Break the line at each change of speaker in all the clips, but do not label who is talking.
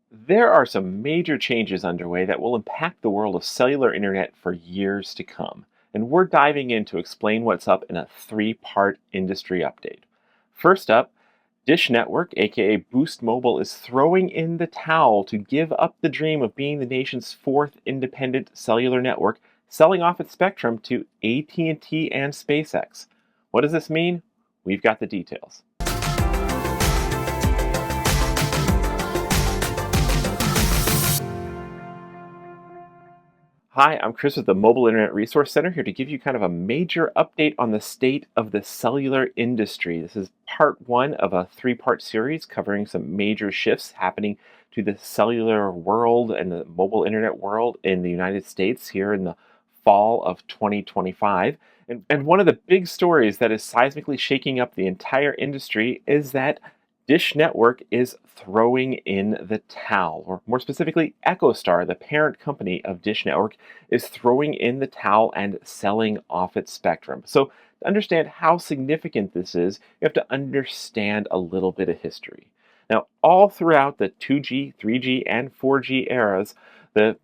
There are some major changes underway that will impact the world of cellular internet for years to come. And we're diving in to explain what's up in a three-part industry update. First up, Dish Network, aka Boost Mobile, is throwing in the towel to give up the dream of being the nation's fourth independent cellular network, selling off its spectrum to AT&T and SpaceX. What does this mean? We've got the details. Hi, I'm Chris with the Mobile Internet Resource Center, here to give you kind of a major update on the state of the cellular industry. This is part one of a three-part series covering some major shifts happening to the cellular world and the mobile internet world in the United States here in the fall of 2025. And one of the big stories that is seismically shaking up the entire industry is that Dish Network is throwing in the towel, or more specifically, EchoStar, the parent company of Dish Network, is throwing in the towel and selling off its spectrum. So, to understand how significant this is, you have to understand a little bit of history. Now, all throughout the 2G, 3G, and 4G eras, the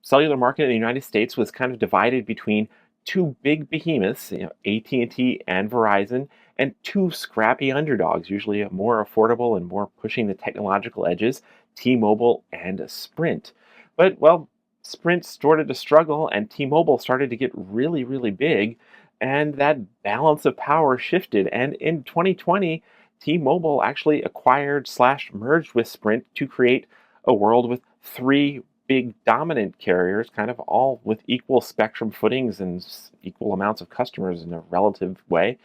cellular market in the United States was kind of divided between two big behemoths, AT&T and Verizon, and two scrappy underdogs, usually more affordable and more pushing the technological edges, T-Mobile and Sprint. But, well, Sprint started to struggle and T-Mobile started to get really, really big, and that balance of power shifted. And in 2020, T-Mobile actually acquired / merged with Sprint to create a world with three big dominant carriers, kind of all with equal spectrum footings and equal amounts of customers in a relative way,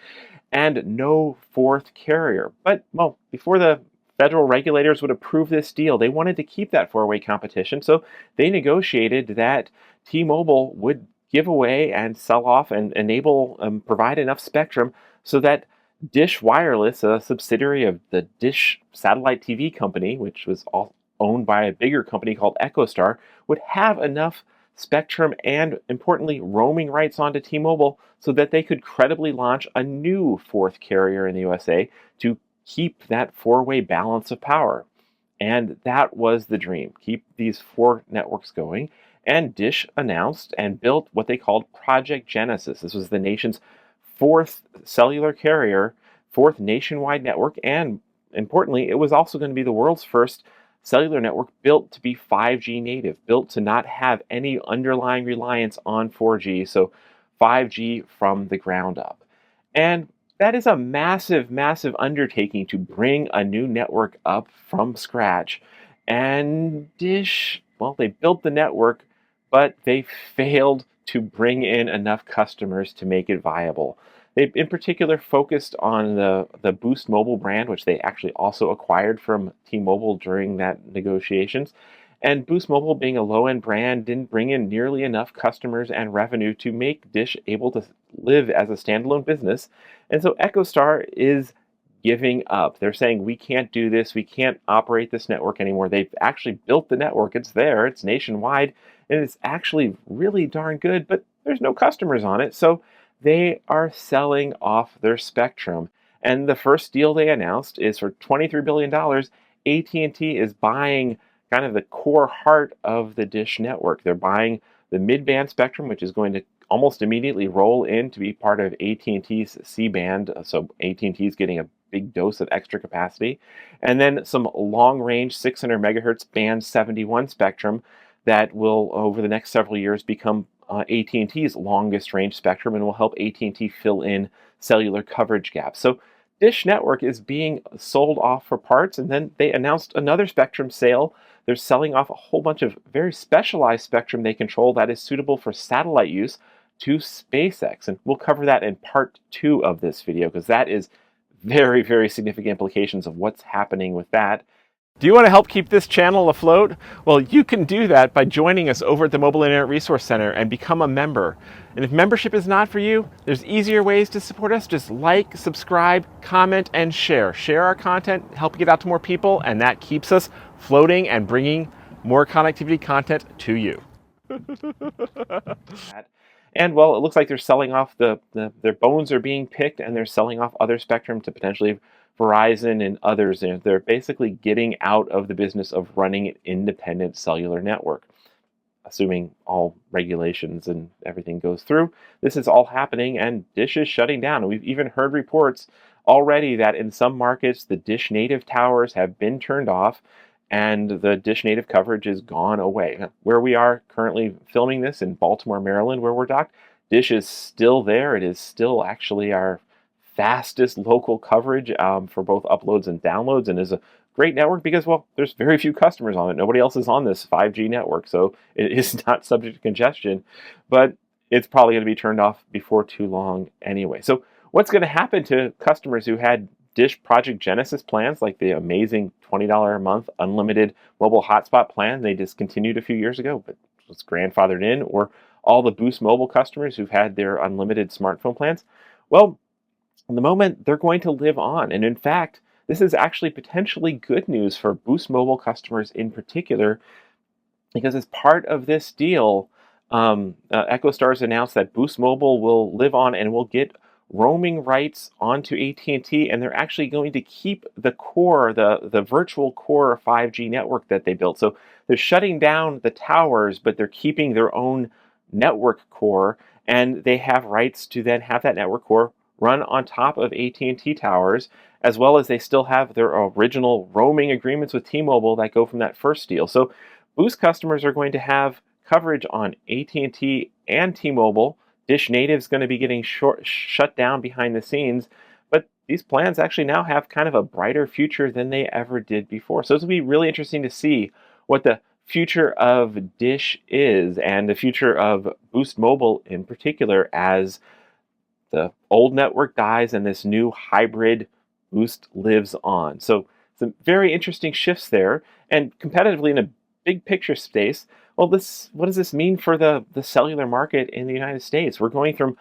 and no fourth carrier. But, well, before the federal regulators would approve this deal, they wanted to keep that four-way competition, so they negotiated that T-Mobile would give away and sell off and enable, provide enough spectrum so that Dish Wireless, a subsidiary of the Dish satellite TV company, which was all owned by a bigger company called EchoStar, would have enough spectrum and, importantly, roaming rights onto T-Mobile so that they could credibly launch a new fourth carrier in the USA to keep that four-way balance of power. And that was the dream, keep these four networks going. And Dish announced and built what they called Project Genesis. This was the nation's fourth cellular carrier, fourth nationwide network, and importantly, it was also going to be the world's first cellular network built to be 5G native, built to not have any underlying reliance on 4G, so 5G from the ground up. And that is a massive, massive undertaking to bring a new network up from scratch. And Dish, well, they built the network, but they failed to bring in enough customers to make it viable. They, in particular, focused on the Boost Mobile brand, which they actually also acquired from T-Mobile during that negotiations. And Boost Mobile, being a low-end brand, didn't bring in nearly enough customers and revenue to make Dish able to live as a standalone business. And so EchoStar is giving up. They're saying, we can't do this, we can't operate this network anymore. They've actually built the network, it's there, it's nationwide, and it's actually really darn good, but there's no customers on it. So they are selling off their spectrum. And the first deal they announced is for $23 billion. AT&T is buying kind of the core heart of the Dish network. They're buying the mid-band spectrum, which is going to almost immediately roll in to be part of AT&T's C-band. So AT&T is getting a big dose of extra capacity. And then some long-range 600 megahertz band 71 spectrum that will, over the next several years, become AT&T's longest range spectrum and will help AT&T fill in cellular coverage gaps. So Dish Network is being sold off for parts, and then they announced another spectrum sale. They're selling off a whole bunch of very specialized spectrum they control that is suitable for satellite use to SpaceX. And we'll cover that in part two of this video because that is very, very significant implications of what's happening with that. Do you want to help keep this channel afloat? Well, you can do that by joining us over at the Mobile Internet Resource Center and become a member. And if membership is not for you, there's easier ways to support us. Just like, subscribe, comment, and share. Share our content, help get out to more people, and that keeps us floating and bringing more connectivity content to you. And, well, it looks like they're selling off their bones are being picked, and they're selling off other spectrum to potentially Verizon and others, they're basically getting out of the business of running an independent cellular network, assuming all regulations and everything goes through. This is all happening, and Dish is shutting down. And we've even heard reports already that in some markets, the Dish native towers have been turned off and the Dish native coverage is gone away. Now, where we are currently filming this in Baltimore, Maryland, where we're docked, Dish is still there. It is still actually our fastest local coverage for both uploads and downloads, and is a great network because, well, there's very few customers on it. Nobody else is on this 5G network, so it is not subject to congestion, but it's probably going to be turned off before too long anyway. So what's going to happen to customers who had Dish Project Genesis plans, like the amazing $20 a month unlimited mobile hotspot plan they discontinued a few years ago, but was grandfathered in, or all the Boost Mobile customers who've had their unlimited smartphone plans? Well, in the moment, they're going to live on. And in fact, this is actually potentially good news for Boost Mobile customers in particular, because as part of this deal, EchoStar has announced that Boost Mobile will live on and will get roaming rights onto AT&T, and they're actually going to keep the core, the virtual core 5G network that they built. So they're shutting down the towers, but they're keeping their own network core, and they have rights to then have that network core run on top of AT&T towers, as well as they still have their original roaming agreements with T-Mobile that go from that first deal. So Boost customers are going to have coverage on AT&T and T-Mobile. Dish Native is going to be getting shut down behind the scenes, but these plans actually now have kind of a brighter future than they ever did before. So this will be really interesting to see what the future of Dish is, and the future of Boost Mobile in particular, as the old network dies and this new hybrid Boost lives on. So some very interesting shifts there. And competitively, in a big picture space, well, what does this mean for the cellular market in the United States? We're going from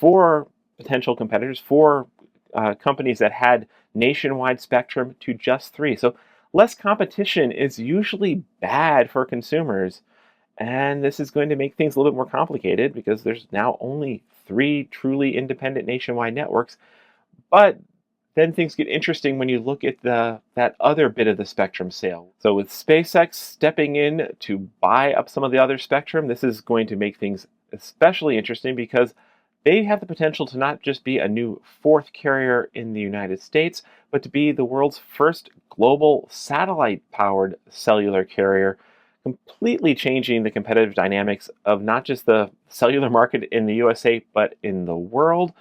4 potential competitors, 4 companies that had nationwide spectrum, to just 3. So less competition is usually bad for consumers. And this is going to make things a little bit more complicated because there's now only 3 truly independent nationwide networks. But then things get interesting when you look at that other bit of the spectrum sale. So with SpaceX stepping in to buy up some of the other spectrum, this is going to make things especially interesting because they have the potential to not just be a new 4th carrier in the United States, but to be the world's first global satellite-powered cellular carrier, completely changing the competitive dynamics of not just the cellular market in the USA, but in the world.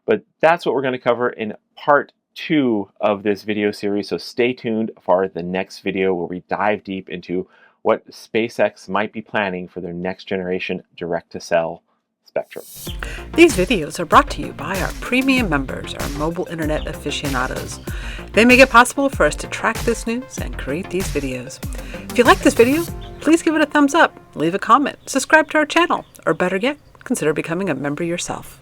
But that's what we're going to cover in part 2 of this video series. So stay tuned for the next video where we dive deep into what SpaceX might be planning for their next generation direct-to-cell spectrum.
These videos are brought to you by our premium members, our mobile internet aficionados. They make it possible for us to track this news and create these videos. If you like this video, please give it a thumbs up, leave a comment, subscribe to our channel, or better yet, consider becoming a member yourself.